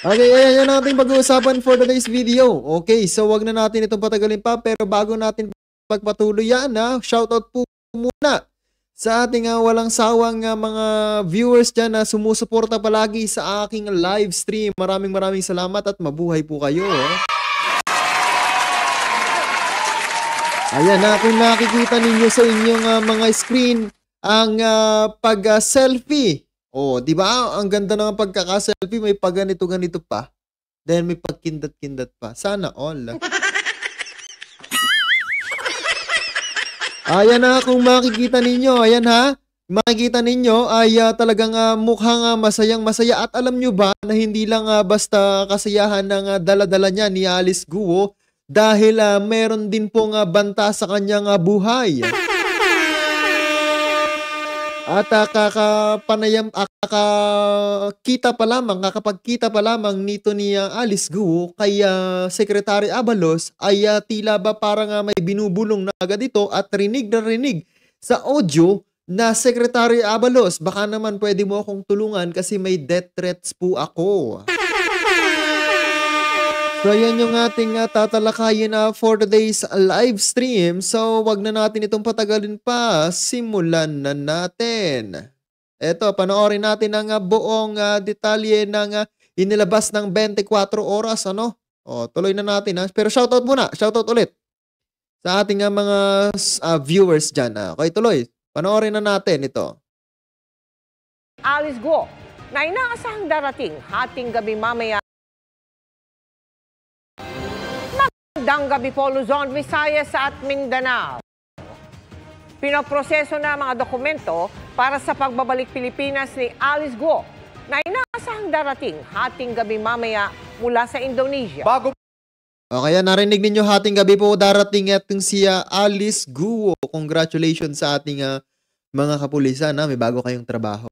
Okay, ayan yan natin pag-uusapan for today's video. Okay, so wag na natin itong patagalin pa, pero bago natin pagpatuloy yan, shoutout po muna sa ating walang sawang mga viewers dyan na sumusuporta palagi sa aking live stream. Maraming salamat at mabuhay po kayo. Ayan na, kung nakikita ninyo sa inyong mga screen ang pag-selfie. Oh, di ba? Ang ganda ng pagkaka-selfie, may pag-ganito-ganito pa. Then may pagkindat-kindat pa. Sana all. Ayan na, kung makikita ninyo, ayan ha. Makikita ninyo ay talagang mukhang masayang-masaya. At alam nyo ba na hindi lang basta kasiyahan ng dala-dala niya ni Alice Guo, dahil meron din pong banta sa kanyang buhay. At kakapagkita pa lamang nito ni Alice Guo kay Secretary Abalos ay tila ba parang may binubulong na agad ito at rinig na rinig sa audio na Secretary Abalos, baka naman pwede mo akong tulungan kasi may death threats po ako. So yan yung ating tatalakayin for today's live stream. So wag na natin itong patagalin pa. Simulan na natin. Eto, panoorin natin ang buong detalye ng inilabas ng 24 oras. Ano? O, tuloy na natin. Pero shoutout muna. Shoutout ulit sa ating mga viewers dyan. Okay, tuloy. Panoorin na natin ito. Alice Guo na inaasahang darating hating gabi mamaya. Magandang gabi po, Luzon, Visayas at Mindanao. Pinoproseso na mga dokumento para sa pagbabalik Pilipinas ni Alice Guo na inaasahang darating hating gabi mamaya mula sa Indonesia. Okay, narinig ninyo, hating gabi po darating itong si Alice Guo. Congratulations sa ating mga kapulisan. May bago kayong trabaho.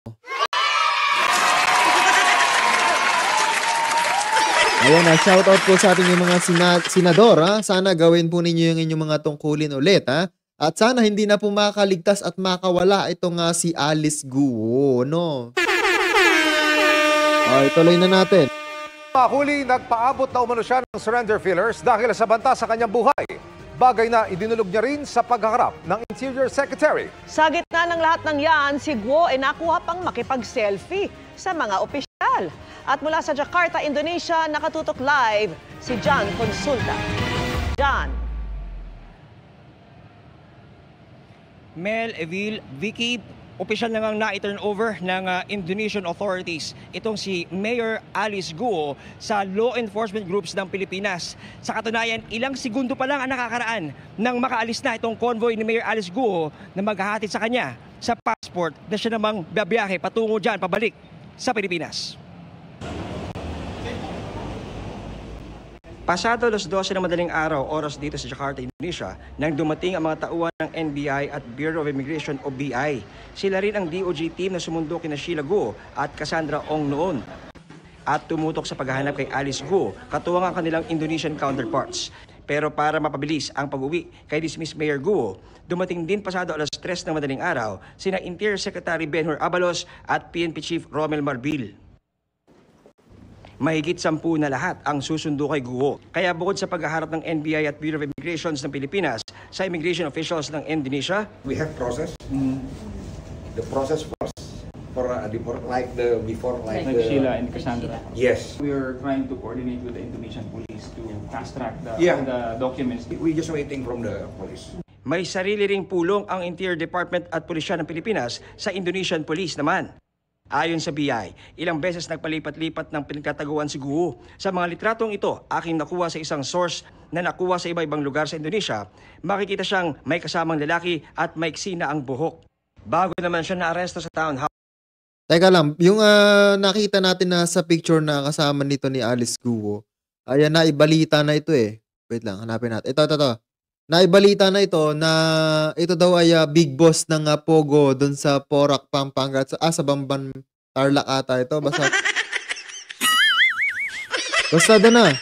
Ayan, shoutout po sa ating mga senador. Sana gawin po ninyo yung inyong mga tungkulin ulit. At sana hindi na po makaligtas at makawala itong si Alice Guo, no? Okay, tuloy na natin. Huli, nagpaabot na umano siya ng surrender fillers dahil sa banta sa kanyang buhay. Bagay na idinulog niya rin sa paghaharap ng Interior Secretary. Sa gitna ng lahat ng yan, si Guo ay nakuha pang makipag-selfie sa mga opisyal. At mula sa Jakarta, Indonesia, nakatutok live si John Consulta. John. Mel, Evil, Vicky, opisyal na ngang na-turn over ng Indonesian authorities itong si Mayor Alice Guo sa law enforcement groups ng Pilipinas. Sa katunayan, ilang segundo pa lang ang nakakaraan nang makaalis na itong convoy ni Mayor Alice Guo na maghahatid sa kanya sa passport na siya namang babiyahe patungo dyan, pabalik sa Pilipinas. Pasado alas 12 ng madaling araw, oras dito sa Jakarta, Indonesia, nang dumating ang mga tauhan ng NBI at Bureau of Immigration o BI. Sila rin ang DOJ team na sumundo kina Sheila Guo at Cassandra Ong noon. At tumutok sa paghahanap kay Alice Guo, katuwang ang kanilang Indonesian counterparts. Pero para mapabilis ang pag-uwi kay dismissed Mayor Guo, dumating din pasado alas 3 ng madaling araw sina Interior Secretary Benhur Abalos at PNP Chief Romel Marbil. Mahigit 10 na lahat ang susundo kay Guo. Kaya bukod sa paghaharap ng NBI at Bureau of Immigrations ng Pilipinas sa immigration officials ng Indonesia, we have process. The process was for before Sheila and Cassandra. Yes. We are trying to coordinate with the Indonesian police to fast track the documents. We just waiting from the police. May sarili ring pulong ang Interior Department at Pulisya ng Pilipinas sa Indonesian Police naman. Ayon sa BI, ilang beses nagpalipat-lipat ng pinagtataguan si Guo. Sa mga litratong ito, aking nakuha sa isang source na nakuha sa iba-ibang lugar sa Indonesia, makikita siyang may kasamang lalaki at maiksi na ang buhok. Bago naman siya naaresto sa town hall. Teka lang, yung nakita natin na sa picture na kasama nito ni Alice Guo, ayan, naibalita na ito eh. Wait lang, hanapin natin. Ito. Naibalita na ito na ito daw ay big boss ng Pogo doon sa Porac, Pampanga. Sa Bamban, Tarlac ata ito. Basta doon na.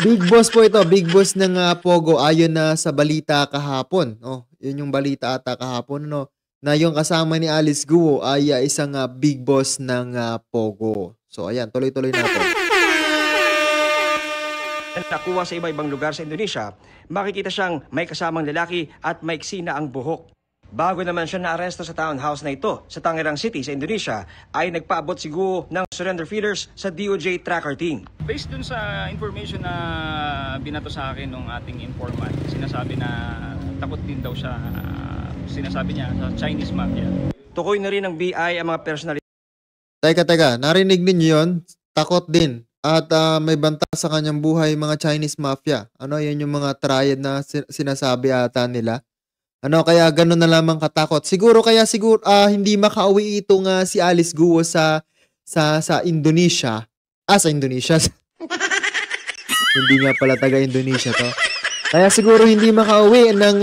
Big boss po ito. Big boss ng Pogo ayon na sa balita kahapon. Oh, yun yung balita ata kahapon. No? Na yung kasama ni Alice Guo ay isang big boss ng Pogo. So ayan, tuloy-tuloy natin. nakuha sa iba-ibang lugar sa Indonesia, makikita siyang may kasamang lalaki at maiksi na ang buhok. Bago naman siya naaresto sa townhouse na ito sa Tangerang City sa Indonesia, ay nagpaabot si Guo ng surrender feelers sa DOJ tracker team. Based dun sa information na binato sa akin ng ating informant, sinasabi na takot din daw siya, sinasabi niya, sa Chinese mafia. Tukoy na rin ng BI ang mga personalidad. Teka, narinig ninyo yun? Takot din. At may banta sa kanyang buhay mga Chinese mafia. Ano, yan yung mga triad na sinasabi ata nila. Ano, kaya ganun na lamang katakot. Siguro hindi makauwi itong si Alice Guo sa Indonesia. Sa Indonesia. Hindi nga pala taga-Indonesia to. Kaya siguro hindi makauwi ng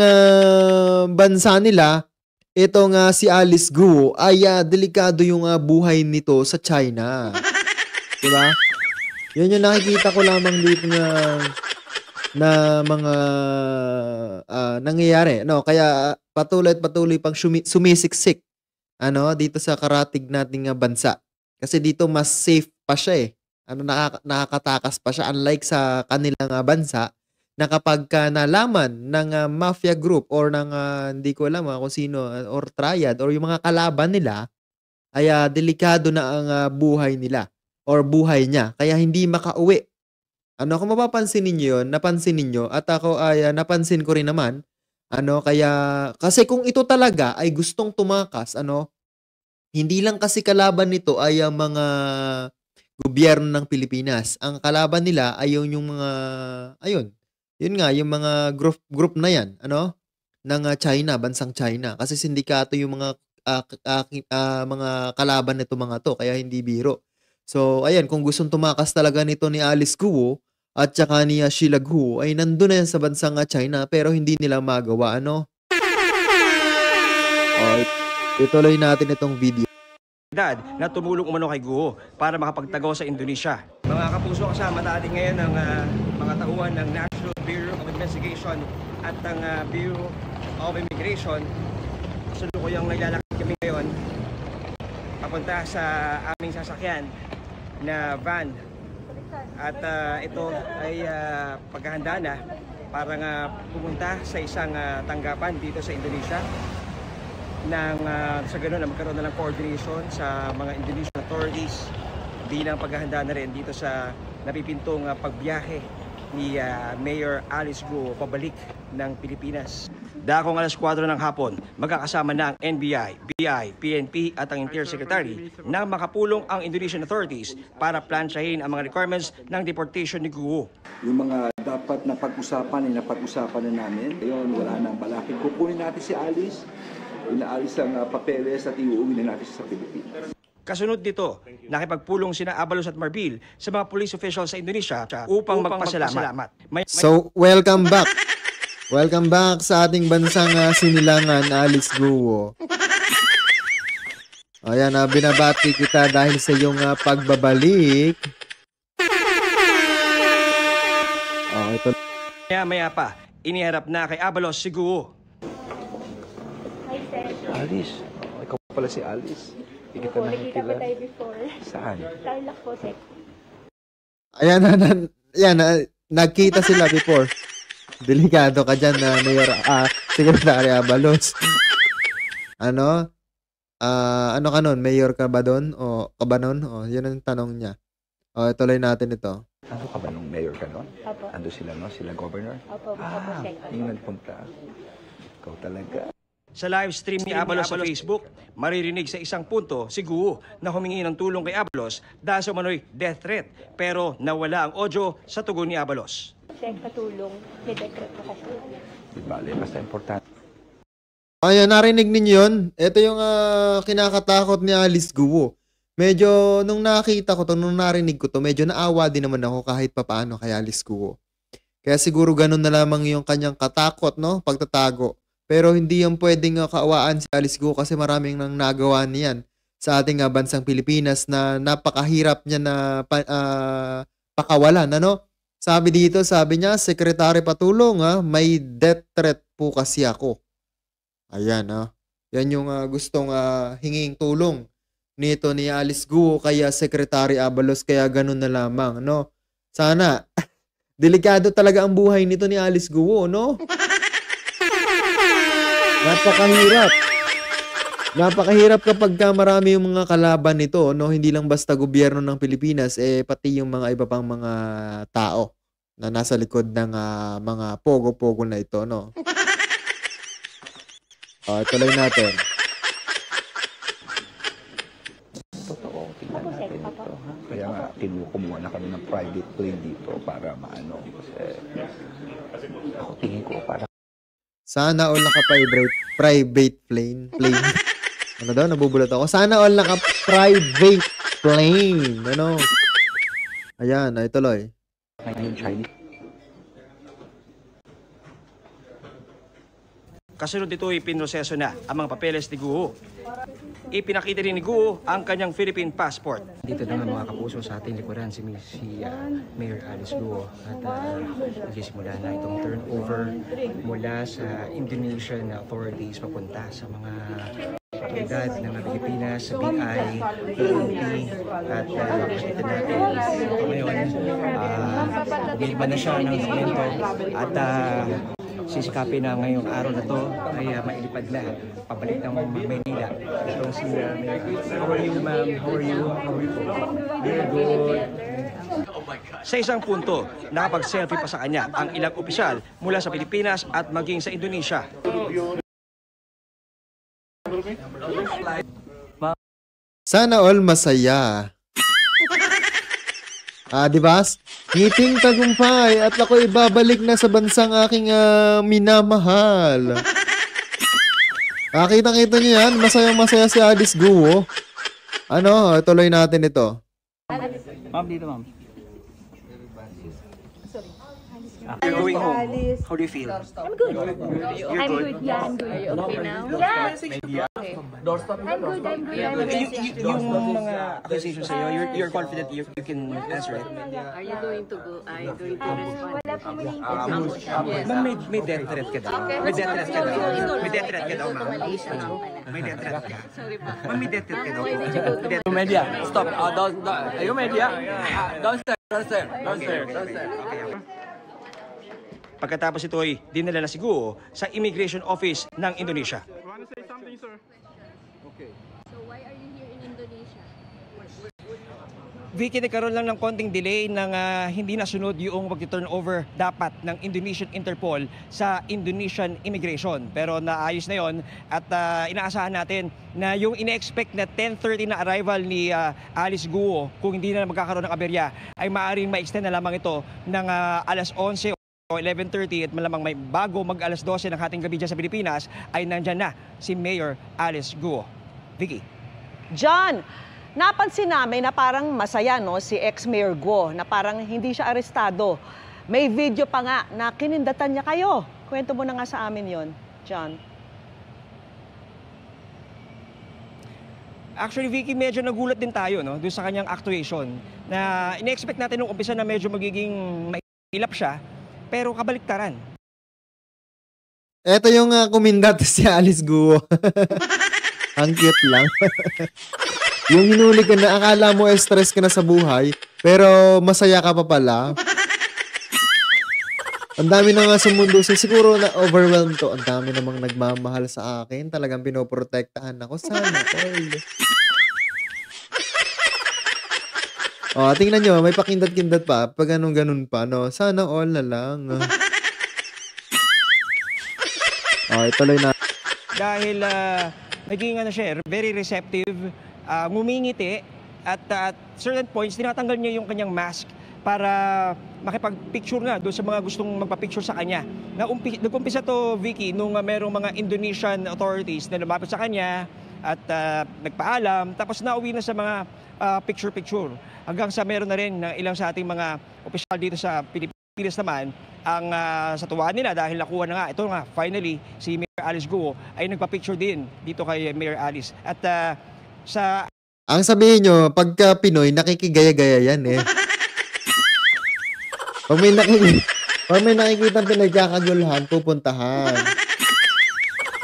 bansa nila. Itong si Alice Guo ay delikado yung buhay nito sa China. Diba? Yan yung nakikita ko lamang dito na mga nangyayari. No, kaya patuloy pang sumisiksik dito sa karatig nating bansa. Kasi dito mas safe pa siya eh. Nakakatakas pa siya unlike sa kanilang bansa na kapag nalaman ng mafia group or ng hindi ko alam kung sino or triad or yung mga kalaban nila ay delikado na ang buhay nila or buhay niya. Kaya hindi makauwi. Kung mapapansin ninyo yun, napansin ninyo, at ako ay napansin ko rin naman, kasi kung ito talaga ay gustong tumakas, hindi lang kasi kalaban nito ay ang mga gobyerno ng Pilipinas. Ang kalaban nila ay yung mga, yun nga, yung mga group na yan, ng China, bansang China. Kasi sindikato yung mga kalaban nito mga to, kaya hindi biro. So, ayan, kung gustong tumakas talaga nito ni Alice Guo at saka ni Sheila Guo, ay nandun na yan sa bansang China pero hindi nila magawa, ituloy natin itong video. Na tumulong umano kay Guo para makapagtagaw sa Indonesia. Mga kapuso, kasama natin ngayon ng mga tauhan ng National Bureau of Investigation at ng Bureau of Immigration. Sulukuyang naglalakad kami ngayon papunta sa aming sasakyan na van. At ito ay paghahanda na para pumunta sa isang tanggapan dito sa Indonesia sa ganun na magkaroon na ng coordination sa mga Indonesian authorities bilang paghahanda na rin dito sa napipintong pagbiyahe ni Mayor Alice Guo pabalik ng Pilipinas. Dakong 4:00 ng hapon, magkakasama na ang NBI, BI, PNP at ang Interior Secretary na makapulong ang Indonesian authorities para plansyahin ang mga requirements ng deportation ni Guo. Yung mga dapat na pag-usapan ay napag-usapan na namin. Ngayon, wala nang balakid. Kukunin natin si Alice, inaalis ang papeles at iuwi na natin sa Pilipinas. Kasunod dito, nakipagpulong sina Abalos at Marbil sa mga police officials sa Indonesia upang magpasalamat. So, welcome back. Welcome back sa ating bansang sinilangan, Alice Guo. Ayan, binabati kita dahil sa iyong pagbabalik. Ito. Maya pa, iniharap na kay Abalos si Guo. Alice, ikaw pala si Alice. Nakita pa tayo before. Saan? Tarlac po, Sek. Ayan, nagkita sila before. Delikado ka dyan na Mayor, Secretary Abalos. Ano ka nun? Mayor ka ba doon? O ka ba nun? O, yun ang tanong niya. O, ituloy natin ito. Ano ka ba nung mayor ka nun? Opo. Ando sila, no? Sila governor? Opo, Sek. Yung nagpunta. Ikaw talaga. Sa live stream ni Abalos sa Facebook, maririnig sa isang punto si Guo na humingi ng tulong kay Abalos dahil sa umano'y death threat. Pero nawala ang audio sa tugon ni Abalos. Sek, patulong. May decret po kasi. Di bale, basta importante. Ayan, narinig ninyo yun. Ito yung kinakatakot ni Alice Guo. Medyo, nung nakita ko to, nung narinig ko to, medyo naawa din naman ako kahit papaano kay Alice Guo. Kaya siguro ganun na lamang yung kanyang katakot, no? Pagtatago. Pero hindi yung pwedeng kaawaan si Alice Guo kasi maraming nang nagawa niyan sa ating bansang Pilipinas na napakahirap niya na pakawalan, ano? Sabi niya, Secretary patulong, may death threat po kasi ako. Ayan, yan yung gustong hinging tulong nito ni Alice Guo kaya Secretary Abalos, kaya ganun na lamang, no? Sana Delikado talaga ang buhay nito ni Alice Guo, no? Napakahirap. Napakahirap kapag marami yung mga kalaban nito, no? Hindi lang basta gobyerno ng Pilipinas, pati yung mga iba pang mga tao na nasa likod ng mga pogo-pogo na ito, no? Tuloy natin. Totoo, tingnan natin ito. Ha? Kaya nga, kumuha na kami ng private plane dito para maano. Kasi ako tingin ko para Sana all naka-private plane. Ano daw? Nabubulat ako. Sana all naka-private plane. Ano? Ayan, ay tuloy. yung Chinese. Kasunod nito ay pinroseso na ang mga papeles ni Guo. Ipinakita rin ni Guo ang kanyang Philippine passport. Dito na nga mga kapuso sa ating likuran si Mayor Alice Guo at nagsisimula na itong turnover mula sa Indonesian authorities papunta sa mga otoridad ng Pilipinas, sa BI, PNP at pakita natin ngayon nilba na siya ng dokumento at sisikapin na ngayong araw na to ay mailipad na pabalik ng Maynila. Itong si how are you ma'am? How are you? Very good. Sa isang punto, nakapag-selfie pa sa kanya ang ilang opisyal mula sa Pilipinas at maging sa Indonesia. Sana all masaya. Di ba? Ngiting tagumpay at ako ibabalik na sa bansang aking minamahal. Kita-kita niyo yan. Masaya-masaya si Alice Guo. Ano? Tuloy natin ito. Ma'am, dito ma'am. You're going home. How do you feel? I'm good. I'm good. Yeah, I'm good. Are you okay now? Yeah. I'm good. Yung mga accusations sa'yo, you're confident you can answer it? Are you going to go? Are you going to respond? Wala po maling Ma'am, may death threat ka daw. May death threat ka daw. May death threat ka daw, ma'am. May death threat ka. Ma'am, may death threat ka daw. Media, stop. Are you media? Downstairs. Pagkatapos ito ay dinala na si Guo sa Immigration Office ng Indonesia. So why are you here in Indonesia? Vicky, nagkaroon lang ng konting delay ng hindi nasunod yung pag-turnover dapat ng Indonesian Interpol sa Indonesian Immigration. Pero naayos na yon at inaasahan natin na yung ine-expect na 10:30 na arrival ni Alice Guo, kung hindi na magkakaroon ng aberya, ay maaaring ma-extend na lamang ito ng alas 11 o 11:30 at malamang may bago mag-alas 12 ng hating gabi dyan sa Pilipinas ay nandyan na si Mayor Alice Guo. Vicky. John, napansin namin na parang masaya no, si ex-Mayor Guo na parang hindi siya arestado. May video pa nga na kinindatan niya kayo. Kwento mo na nga sa amin yon, John. Actually, Vicky, medyo nagulat din tayo no, doon sa kanyang actuation na ine-expect natin nung umpisa na medyo magiging mailap siya, pero kabaliktaran. Ito yung kumindat si Alice Guo. Ang cute lang. Yung hinuli ka na, akala mo stress ka na sa buhay, pero masaya ka pa pala. Ang dami na nga sa mundo. So, siguro na overwhelmed to. Ang dami namang nagmamahal sa akin. Talagang pinoprotektahan ako. Sana all. Tingnan nyo. May pakindat-kindat pa. Pag ganun pa. No? Sana all na lang. Ituloy na. Dahil naging siya, very receptive, ngumingiti at certain points, tinatanggal niya yung kanyang mask para makipag-picture nga doon sa mga gustong magpa-picture sa kanya. Nag-umpisa to, Vicky, nung merong mga Indonesian authorities na lumapit sa kanya at nagpaalam, tapos nauwi na sa mga picture-picture. Hanggang sa meron na rin ng ilang sa ating mga opisyal dito sa Pilipinas naman, ang sa tuwa nila dahil nakuha na nga, ito nga, finally, si Mayor Alice Guo ay nagpa-picture din dito kay Mayor Alice. At ang sabihin nyo, pagka Pinoy, nakikigaya-gaya yan eh. Pag may nakikita pinagkakaguluhan, pupuntahan.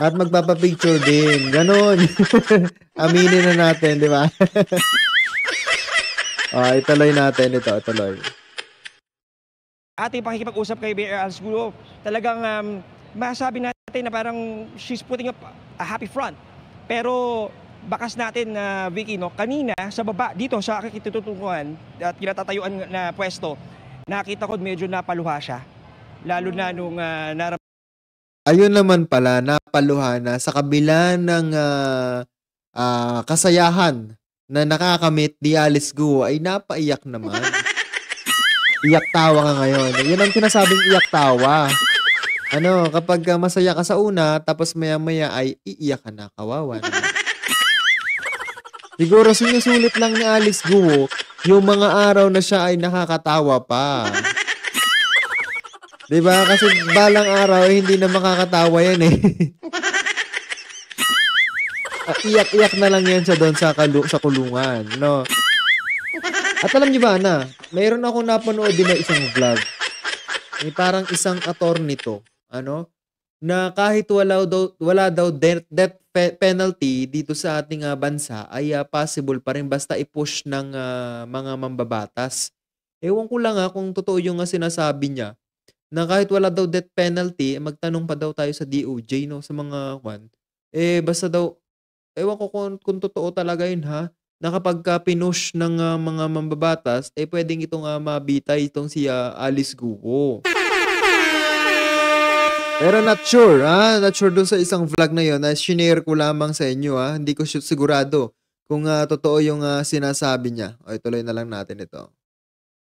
At magpapapicture din. Ganon. Aminin na natin, di ba? Ituloy natin ito. Ituloy. ating pakikipag-usap kay Mayor Alice Guo, talagang masabi natin na parang she's putting up a happy front. Pero bakas natin na Vicky, no, kanina sa baba dito sa aking kitututunguhan at kinatatayuan na pwesto, nakita ko medyo napaluha siya. Lalo na nung Ayun naman pala, napaluha na sa kabila ng kasayahan na nakakamit ni Alice Guo ay napaiyak naman. Iyak tawa ka ngayon. Yun ang sinasabing iyak tawa. Ano, kapag masaya ka sa una, tapos maya-maya ay iiyak ka na, kawawa naman. Siguro sinusulit lang ni Alice Guo yung mga araw na siya ay nakakatawa pa. Diba? Kasi balang araw hindi na makakatawa yan eh. Iyak-iyak na lang yan siya doon sa kulungan, no? At alam niyo ba na, mayroon akong napanood din na isang vlog. May parang isang attorney to, ano? Na kahit wala daw death penalty dito sa ating bansa ay possible pa rin basta i-push ng mga mambabatas. Ewan ko lang kung totoo yung sinasabi niya na kahit wala daw death penalty, magtanong pa daw tayo sa DOJ, no, sa mga basta daw, ewan ko kung totoo talaga yun ha, na kapag pinush ng mga mambabatas, pwedeng itong mabitay itong si Alice Guo. Pero not sure, not sure doon sa isang vlog na yun, na shinare ko lamang sa inyo, hindi ko sigurado kung totoo yung sinasabi niya. O, ituloy na lang natin ito.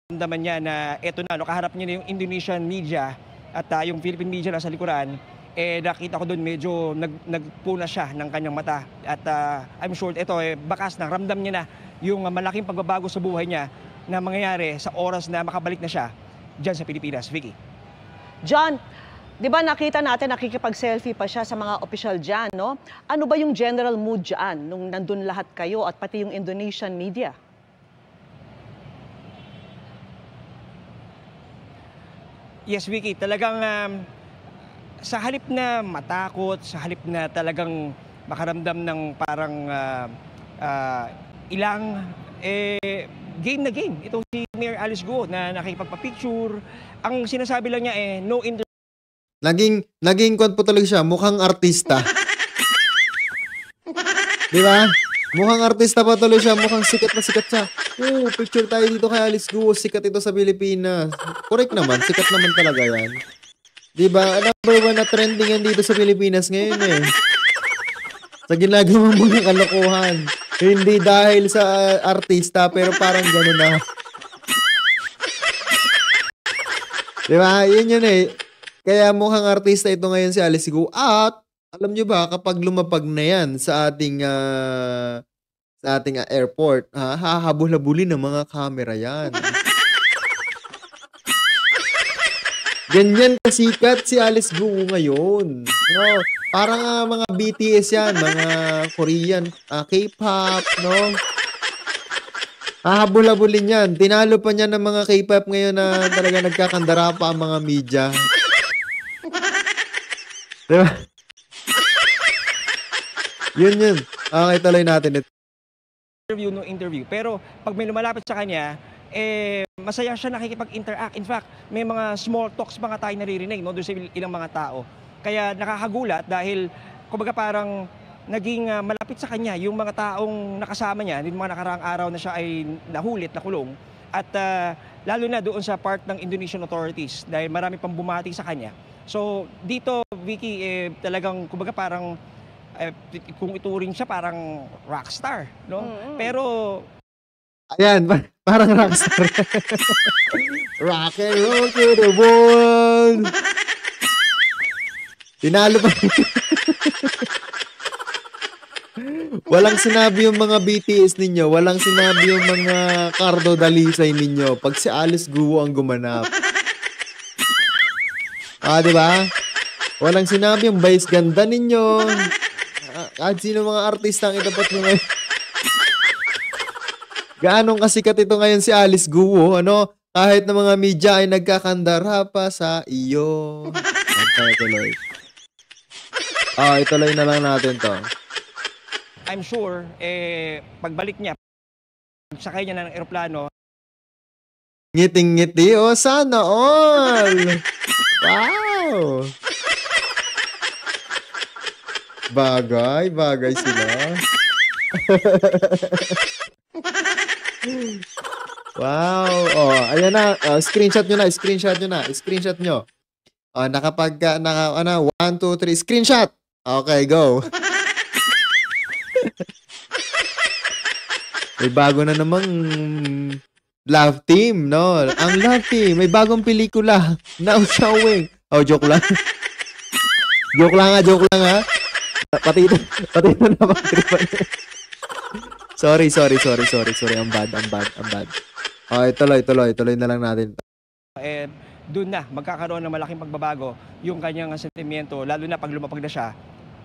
Naman niya na eto na, kaharap niya na yung Indonesian media at yung Philippine media na sa likuran, nakita ko doon medyo nagpuna siya ng kanyang mata. At I'm sure ito, bakas na, ramdam niya na yung malaking pagbabago sa buhay niya na mangyayari sa oras na makabalik na siya dyan sa Pilipinas. Vicky. John, di ba nakita natin nakikipag-selfie pa siya sa mga opisyal dyan, no? Ano ba yung general mood dyan nung nandun lahat kayo at pati yung Indonesian media? Yes, Vicky, talagang sa halip na matakot, sa halip na talagang makaramdam ng parang game na game. Itong si Mayor Alice Guo na nakikipagpa-picture. Ang sinasabi lang niya no interview. Naging kwan po talaga siya, mukhang artista. Di ba? Mukhang artista pa tuloy siya, mukhang sikat na sikat siya. Picture tayo dito kay Alice Guo, sikat ito sa Pilipinas. Correct naman, sikat naman talaga yan. Diba? Number 1 na trending yan dito sa Pilipinas ngayon eh. Sa ginagawang mga kalokohan. Hindi dahil sa artista, pero parang gano'n na. Diba? Yun eh. Kaya mukhang artista ito ngayon si Alice Guo. At, alam nyo ba, kapag lumapag na yan sa ating airport, hahabol-habulin ng mga camera yan. Ganyan kasikat si Alice Guo ngayon. No, parang mga BTS yan, mga Korean, K-pop, no? Hahabol-habulin yan. Tinalo pa niya ng mga K-pop ngayon na talaga nagkakandara pa ang mga media. Diba? Yun. Okay, tuloy natin ito. Interview. Pero pag may lumalapit sa kanya, masaya siya nakikipag-interact. In fact, may mga small talks mga tayo naririnig, no, doon sa ilang mga tao. Kaya nakakagulat dahil kumbaga parang naging malapit sa kanya yung mga taong nakasama niya, yung mga nakaraang araw na siya ay nahulit, nakulong. At lalo na doon sa part ng Indonesian authorities dahil marami pang bumati sa kanya. So dito, Vicky, talagang kumbaga parang kung ituring siya parang rockstar, no? Pero ayan, parang rockstar. Rock and roll to the world. Tinalo pa. Walang sinabi yung mga BTS ninyo, walang sinabi yung mga Cardo Dalisay ninyo pag si Alice Guo ang gumanap. Di ba? Walang sinabi yung Vice Ganda ninyo. Kahit sino mga artista ang itapat nyo ngayon. Gaanong kasikat ito ngayon si Alice Guo, ano? Kahit na mga media ay nagkakandara pa sa iyo. Tuloy. Ituloy na lang natin to. I'm sure, pagbalik niya, sakay niya ng eroplano, Ngiting-ngiti. Oh, sana all. Wow. Bagay sila. Wow. Oh, ayan na. Screenshot nyo. Oh, 1, 2, 3, screenshot. Okay, go. May bago na namang love team, no? Ang love team, may bagong pelikula. Now showing. Oh, joke lang. Joke lang ha. Pati ito naman. Sorry. Ang bad. Okay, tuloy na lang natin. Doon na magkakaroon ng malaking pagbabago yung kanyang sentimiento, lalo na pag lumapag na siya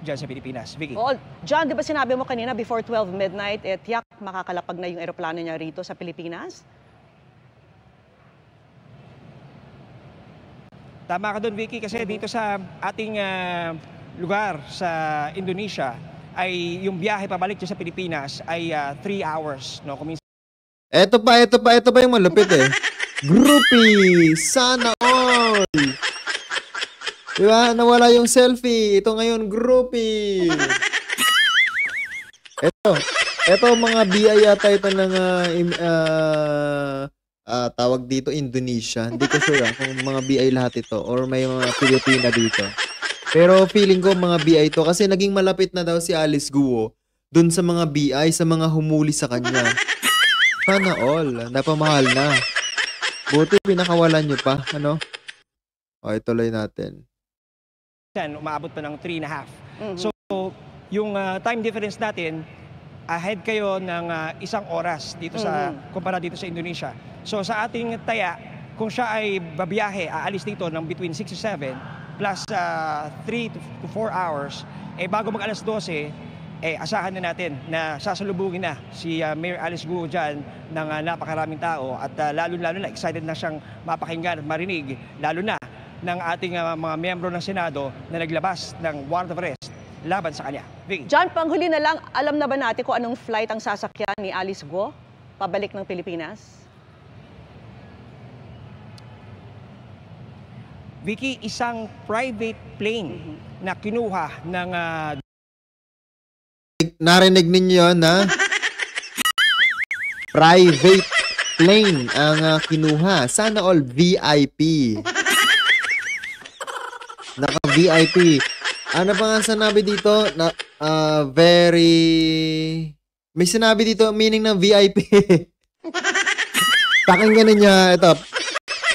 dyan sa Pilipinas. Vicky. Oh, John, di ba sinabi mo kanina before 12 midnight, tiyak makakalapag na yung eroplano niya rito sa Pilipinas? Tama ka doon, Vicky, kasi dito sa ating lugar sa Indonesia ay yung biyahe pabalik dyan sa Pilipinas ay 3 hours. No? Ito pa yung malupit eh. Groupie! Sana all! Diba? Nawala yung selfie. Ito ngayon, groupie. Ito mga BI yata ito ng tawag dito Indonesia. Hindi ko sure kung mga BI lahat ito or may mga Pilipina dito. Pero feeling ko mga BI ito kasi naging malapit na daw si Alice Guo dun sa mga BI, sa mga humuli sa kanya. Sana all. Napamahal na. Buti pinakawalan nyo pa. Ano? Okay, tuloy natin. Umaabot pa ng 3.5. So, yung time difference natin, ahead kayo ng 1 oras dito sa kumpara dito sa Indonesia. So sa ating taya, kung siya ay babiyahe, aalis dito ng between 6 to 7 plus 3 to 4 hours, bago mag alas 12, asahan na natin na sasalubungin na si Mayor Alice Guo dyan ng napakaraming tao at lalo na excited na siyang mapakinggan at marinig, lalo na ng ating mga miyembro ng Senado na naglabas ng warrant of arrest laban sa kanya. Vicky. John, panghuli na lang, alam na ba natin kung anong flight ang sasakyan ni Alice Guo pabalik ng Pilipinas? Vicky, isang private plane na kinuha ng... Narinig ninyo yun, ha? Private plane ang kinuha. Sana all VIP. Naka-VIP. Ano pa nga sinabi dito? Very... May sinabi dito, meaning ng VIP. Pakinggan ninyo, ito.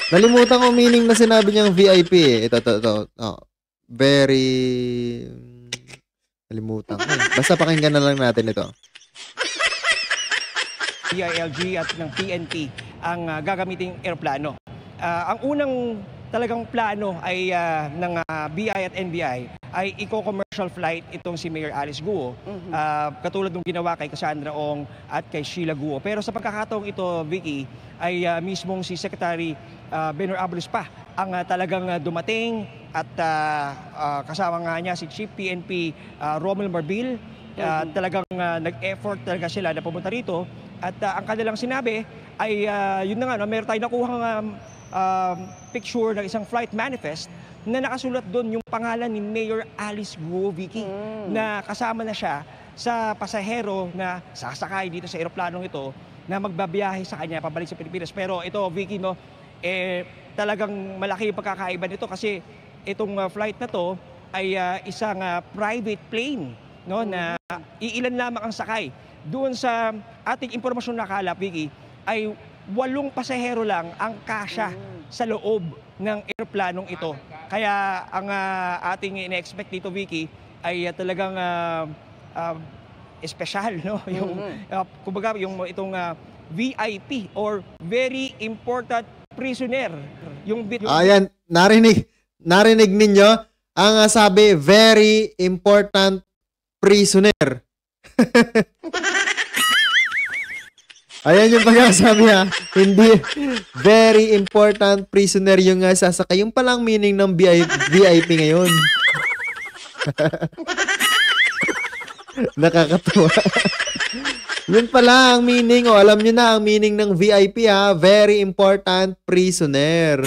Nalimutan ko meaning na sinabi niyang VIP. Ito. Oh. Very... Nalimutan ko. Basta pakinggan na lang natin ito. DILG at ng PNP ang gagamiting eroplano. Ang unang talagang plano ay ng BI at NBI ay eco-commercial flight itong si Mayor Alice Guo. Katulad ng ginawa kay Cassandra Ong at kay Sheila Guo. Pero sa pagkakataong ito, Vicky, ay mismong si Secretary Benor Abulos pa ang talagang dumating at kasama nga niya si Chief PNP Romel Marbil. Talagang nag-effort talaga sila na pumunta rito. At ang kanilang sinabi ay yun na nga, meron tayong nakuhang picture ng isang flight manifest na nakasulat doon yung pangalan ni Mayor Alice Guo, Vicky, na kasama na siya sa pasahero na sasakay dito sa eroplanong ito na magbabiyahe sa kanya pabalik sa Pilipinas. Pero ito, Vicky, no, talagang malaki yung pagkakaiba nito kasi itong flight na to ay isang private plane, no, na iilan lamang ang sakay. Doon sa ating impormasyon na kalap, Vicky, ay 8 pasahero lang ang kasya sa loob ng eroplanong ito. Kaya ang ating ina-expect dito, Vicky, ay talagang espesyal, no? Yung kumbaga yung itong VIP or very important prisoner. Ayan, narinig ninyo ang sabi very important prisoner. Ayan yung pagkasabi ha. Hindi. Very important prisoner yung sasakay. Yung palang meaning ng VIP ngayon. Nakakatuwa. Yun pala ang meaning. Alam nyo na ang meaning ng VIP ha. Very important prisoner.